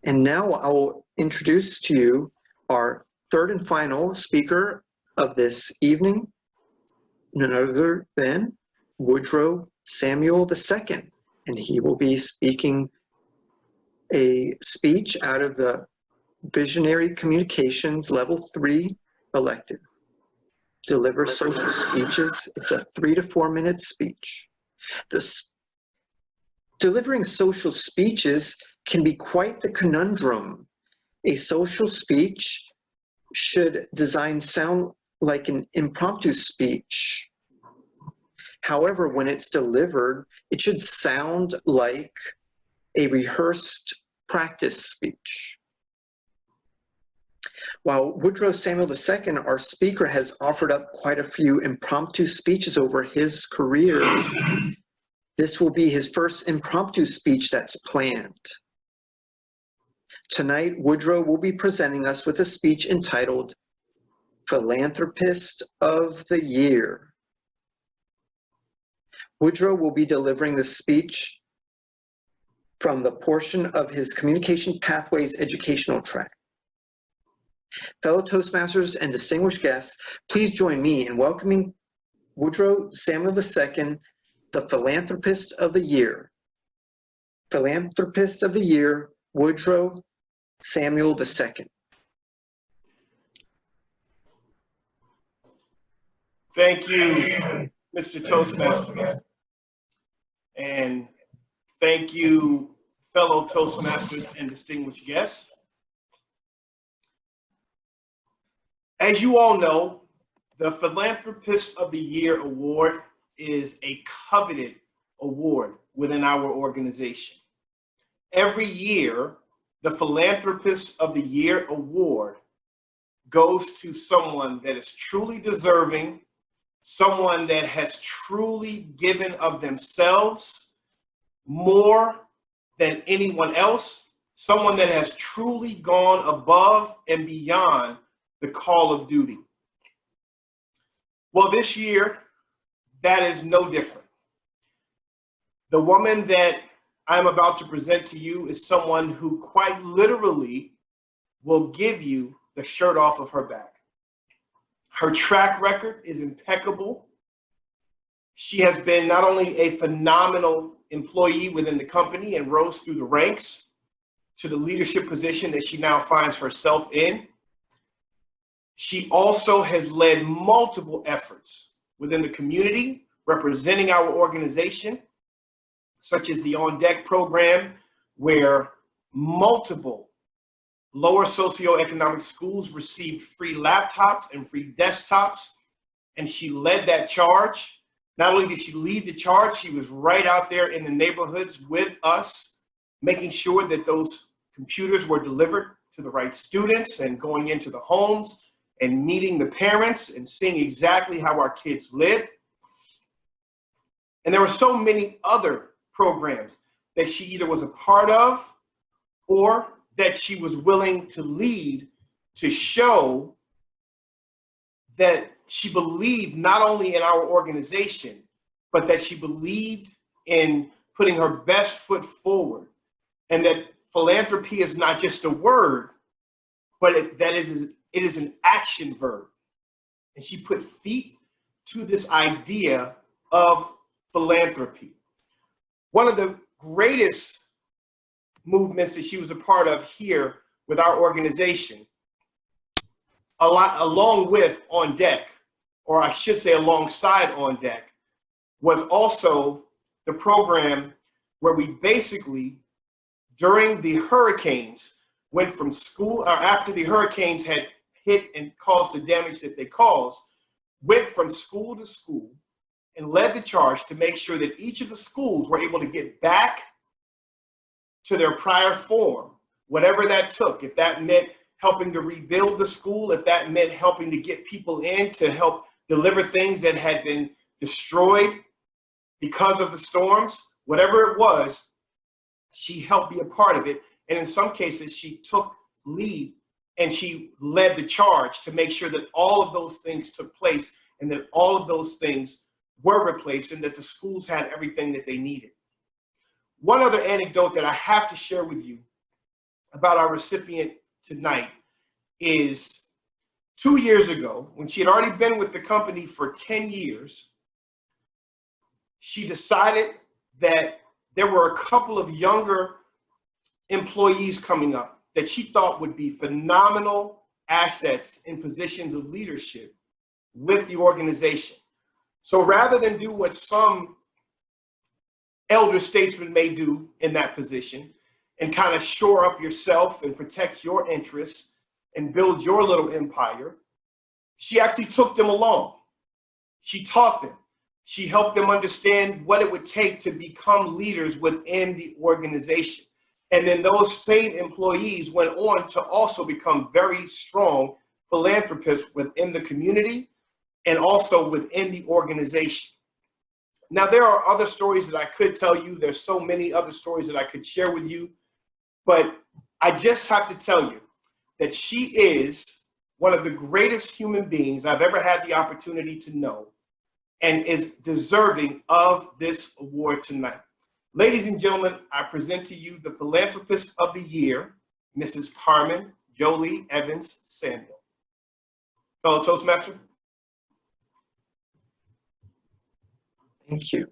And now I will introduce to you our third and final speaker of this evening, none other than Woodrow Samuel II. And he will be speaking a speech out of the Visionary Communications Level 3 elective. Deliver social speeches. It's a 3 to 4 minute speech. Delivering social speeches can be quite the conundrum. A social speech should design sound like an impromptu speech. However, when it's delivered, it should sound like a rehearsed practice speech. While Woodrow Samuel II, our speaker, has offered up quite a few impromptu speeches over his career, this will be his first impromptu speech that's planned. Tonight, Woodrow will be presenting us with a speech entitled Philanthropist of the Year. Woodrow will be delivering the speech from the portion of his Communication Pathways educational track. Fellow Toastmasters and distinguished guests, please join me in welcoming Woodrow Samuel II, the Philanthropist of the Year. Philanthropist of the Year, Woodrow Samuel II. Thank you, Mr. Toastmaster. And thank you, fellow Toastmasters and distinguished guests. As you all know, the Philanthropist of the Year award is a coveted award within our organization. Every year, the Philanthropist of the Year award goes to someone that is truly deserving, someone that has truly given of themselves more than anyone else, someone that has truly gone above and beyond the call of duty. Well, this year, that is no different. The woman that I'm about to present to you is someone who quite literally will give you the shirt off of her back. Her track record is impeccable. She has been not only a phenomenal employee within the company and rose through the ranks to the leadership position that she now finds herself in, she also has led multiple efforts within the community representing our organization, such as the On Deck program, where multiple lower socioeconomic schools received free laptops and free desktops, and she led that charge. Not only did she lead the charge, she was right out there in the neighborhoods with us, making sure that those computers were delivered to the right students and going into the homes and meeting the parents and seeing exactly how our kids live. And there were so many other programs that she either was a part of or that she was willing to lead to show that she believed not only in our organization, but that she believed in putting her best foot forward, and that philanthropy is not just a word, but it is an action verb. And she put feet to this idea of philanthropy. One of the greatest movements that she was a part of here with our organization, along with On Deck, or I should say alongside On Deck, was also the program where we basically, during the hurricanes, went from school, or after the hurricanes had hit and caused the damage that they caused, went from school to school and led the charge to make sure that each of the schools were able to get back to their prior form, whatever that took. If that meant helping to rebuild the school, if that meant helping to get people in to help deliver things that had been destroyed because of the storms, whatever it was, she helped be a part of it. And in some cases, she took lead and she led the charge to make sure that all of those things took place and that all of those things were replaced and that the schools had everything that they needed. One other anecdote that I have to share with you about our recipient tonight is 2 years ago, when she had already been with the company for 10 years, she decided that there were a couple of younger employees coming up that she thought would be phenomenal assets in positions of leadership with the organization. So rather than do what some elder statesmen may do in that position and kind of shore up yourself and protect your interests and build your little empire, she actually took them along. She taught them. She helped them understand what it would take to become leaders within the organization. And then those same employees went on to also become very strong philanthropists within the community and also within the organization. Now, there are other stories that I could tell you. There's so many other stories that I could share with you, but I just have to tell you that she is one of the greatest human beings I've ever had the opportunity to know and is deserving of this award tonight. Ladies and gentlemen, I present to you the Philanthropist of the Year, Mrs. Carmen Jolie Evans Samuel. Fellow Toastmaster. Thank you.